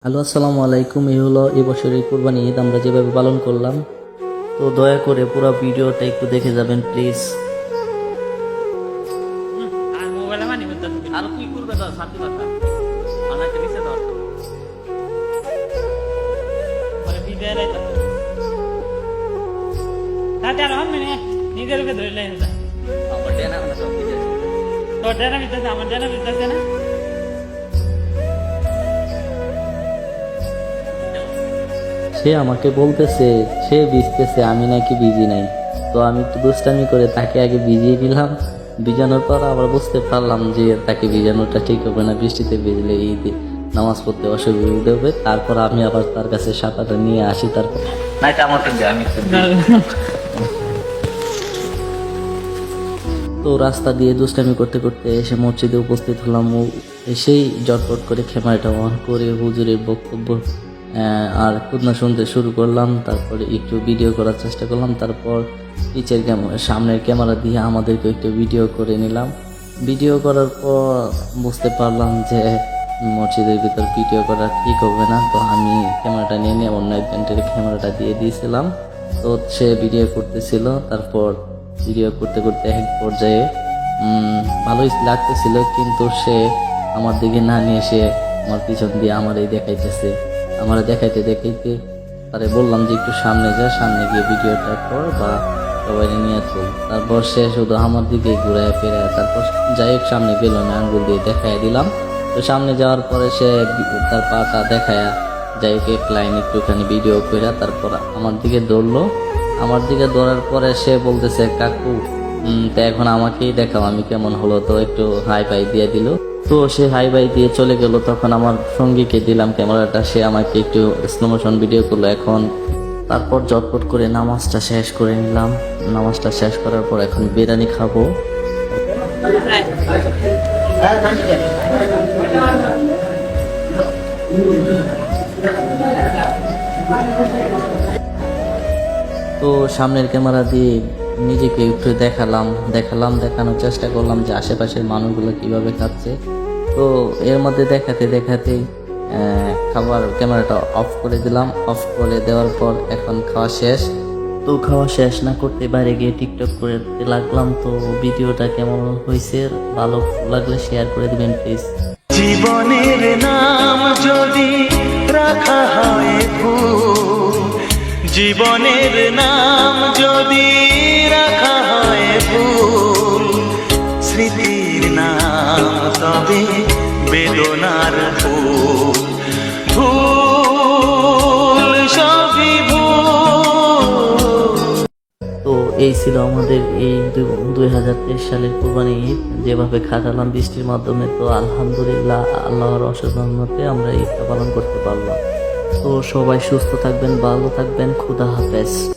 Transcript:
Hello, আসসালামু আলাইকুম। এই হলো এবছরের কুরবানি ঈদ আমরা যেভাবে পালন করলাম। তো দয়া করে পুরো ভিডিওটা একটু দেখে যাবেন প্লিজ। আর মোবাইলে মানি আর কি করবে তো শান্তি কথা অনেক নিচে ধর মানে ভিডিও রাইতা তাতে আর আমি নিজের উপরে ধরে লাইন যায় আমার ডেনা না সব কিছু তো ডেনা ভিতরে আমার ডেনা ভিতরে না সে আমাকে বলতেছে সে ভিজতেছে, আমি নাকি ভিজি নাই। তো আমি একটু দুষ্টামি করে তাকে আগে ভিজিয়ে দিলাম। ভিজানোর পর আবার বুঝতে পারলাম যে তাকে ভিজানোটা ঠিক হবে না, বৃষ্টিতে ভিজলে ঈদ নামাজ পড়তে অসুবিধা হবে। তারপর আমি আবার তার কাছে সাঁতারটা নিয়ে আসি। তারপর না এটা আমার তো আমি তো রাস্তা দিয়ে দুষ্টামি করতে করতে এসে মসজিদে উপস্থিত হলাম। এসেই জটপট করে ক্যামেরাটা অন করে হুজুরের বক্তব্য আর খুদনা শুনতে শুরু করলাম। তারপরে একটু ভিডিও করার চেষ্টা করলাম। তারপর নিচের সামনের ক্যামেরা দিয়ে আমাদেরকে একটু ভিডিও করে নিলাম। ভিডিও করার পর বুঝতে পারলাম যে মসজিদের ভিতর ভিডিও করা ঠিক হবে না। তো আমি ক্যামেরাটা নিয়ে অন্য একজনের ক্যামেরাটা দিয়ে দিয়েছিলাম। তো সে ভিডিও করতেছিল। তারপর ভিডিও করতে করতে এক পর্যায়ে ভালোই লাগতেছিল, কিন্তু সে আমার দিকে না নিয়ে সে আমার পিছন দিয়ে আমারই দেখাইতেছে। আমার দেখাইতে দেখাইতে তারে বললাম যে একটু সামনে যা, সামনে গিয়ে ভিডিওটা কর বা সবাই নিয়ে চল। তারপর সে শুধু আমার দিকে ঘুরায় ফেরায়, তারপর যাই হোক সামনে গেল না, আঙ্গুল দিয়ে দেখাই দিলাম। তো সামনে যাওয়ার পরে সে তার পাটা দেখায়া যাই হোক এক লাইন একটুখানি ভিডিও করে তারপর আমার দিকে দৌড়লো। আমার দিকে দৌড়ার পরে সে বলতেছে, কাকু তো এখন আমাকেই দেখাও আমি কেমন হলো। তো একটু হাই ফাই দিয়ে দিল। তো সে হাই বাই দিয়ে চলে গেল। তখন আমার সঙ্গীকে দিলাম ক্যামেরাটা, সে আমাকে একটু স্লো মোশন ভিডিও করলো। এখন তারপর জটপট করে নামাজটা শেষ করে নিলাম। নামাজটা শেষ করার পর এখন বিরিয়ানি খাবো। তো সামনের ক্যামেরা দিয়ে নিজেকে একটু দেখানোর চেষ্টা করলাম যে আশেপাশের মানুষগুলো কিভাবে খাচ্ছে। তো এর মধ্যে দেখাতে দেখাতে খাবার ক্যামেরাটা অফ করে দিলাম। অফ করে দেওয়ার পর এখন খাওয়া শেষ। তো খাওয়া শেষ না করতে বাইরে গিয়ে টিকটক করতে লাগলাম। তো ভিডিওটা কেমন হয়েছে, ভালো লাগলে শেয়ার করে দিবেন প্লিজ। জীবনের নাম যদি রাখা হয় ভুল, জীবনের নাম যদি রাখা হয় ভুল, স্মৃতির নাম তবে বেদনার ফুল, ভুল সবই ভুল। তো এই ছিল আমাদের এই 2023 সালের কুরবানি ঈদ, যেভাবে কাটালাম বৃষ্টির মাধ্যমে। তো আলহামদুলিল্লাহ, আল্লাহর অশেষ রহমতে আমরা ঈদটা পালন করতে পারলাম। তো সবাই সুস্থ থাকবেন, ভালো থাকবেন, খুদা হাফেজ।